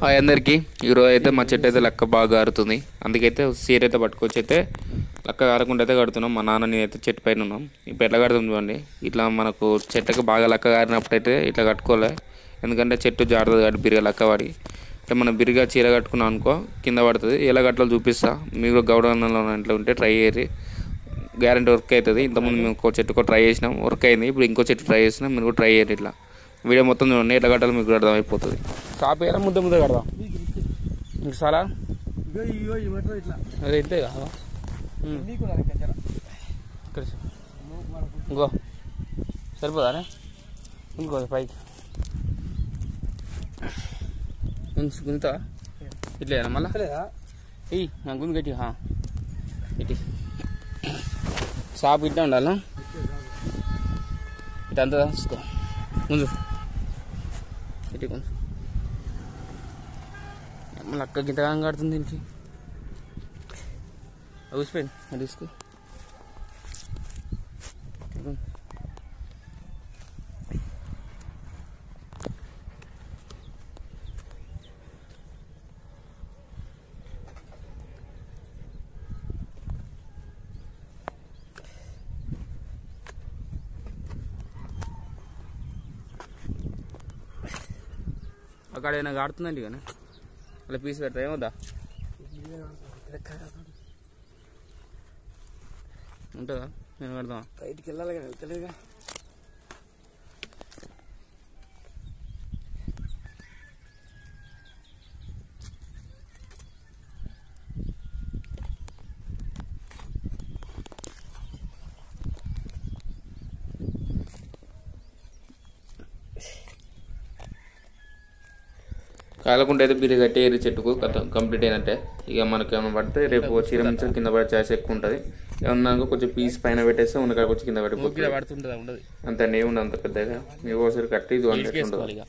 Hi అందరికీ. ఈరోజు అయితే మా చెట్టు అయితే లక్క బాగా గారుతుంది. అందుకైతే సీర అయితే పట్టుకొచ్చి అయితే లక్క గారకుండా అయితే కడుతున్నాం. మా నాన్న నేనైతే చెట్టు పైన ఉన్నాం. ఇప్పుడు ఎట్లా కడుతుంది చూడండి. ఇట్లా మనకు చెట్టుకి బాగా లక్క గారినప్పుడు అయితే ఇట్లా కట్టుకోలే, ఎందుకంటే చెట్టు జారుతుంది కాబట్టి బిరిగా లక్క పడి. అంటే మనం బిరిగా చీర కట్టుకున్నాం అనుకో కింద పడుతుంది. ఎలా కట్టాలో చూపిస్తా. మీరు గౌడవనంలో ఇంట్లో ఉంటే ట్రై చేయరు, గ్యారెంటీ వర్క్ అవుతుంది. ఇంతకుముందు మేము ఇంకో చెట్టుకో ట్రై చేసినాం, వర్క్ అయింది. ఇప్పుడు ఇంకో చెట్టు ట్రై చేసినాం, మీరు కూడా ట్రై చేయరు. ఇట్లా వీడియో మొత్తం చూడండి, ఎట్లా కట్టాలో మీకు అర్థమైపోతుంది. కాపేయాలా ముద్ద ముద్ద కడదాం ఇంక చాలా అదే ఇంతే కదా. ఇంకో సరిపోదానే ఇంకో పైకి గుంత ఇట్లేదా మళ్ళా ఎయ్యి నా గుంత గట్టి ఇటు షాప్ ఇట్లా ఉండాలా. ఇటంతా తీసుకో ముందు ఇటు కొంచెం లక్క గింతగా కడుతుంది దీనికి. ఊసిపోయింది అది తీసుకో. అక్కడ ఏమైనా కాడుతుందండి కానీ అలా పీస్ పెడతా ఏమవుదా ఉంటుందా? నేను పెడదామా? బయటికి వెళ్ళాలి కదా, వెళ్తలేదుగా. కాలకుంటే అయితే బిర్రు కట్టి ఏరి చెట్టుకు కంప్లీట్ అయినట్టే. ఇక మనకి ఏమైనా పడితే రేపు చీర నుంచి కింద పడే ఛాన్స్ ఎక్కువ ఉంటుంది. ఏమన్నా కొంచెం పీస్ పైన పెట్టేస్తే ఉన్నకాడికి వచ్చి కింద పడిపోతుంది. అంత నేముంది అంత పెద్దగా. మీకు ఒకసారి కట్టి ఇది ఉంటుంది.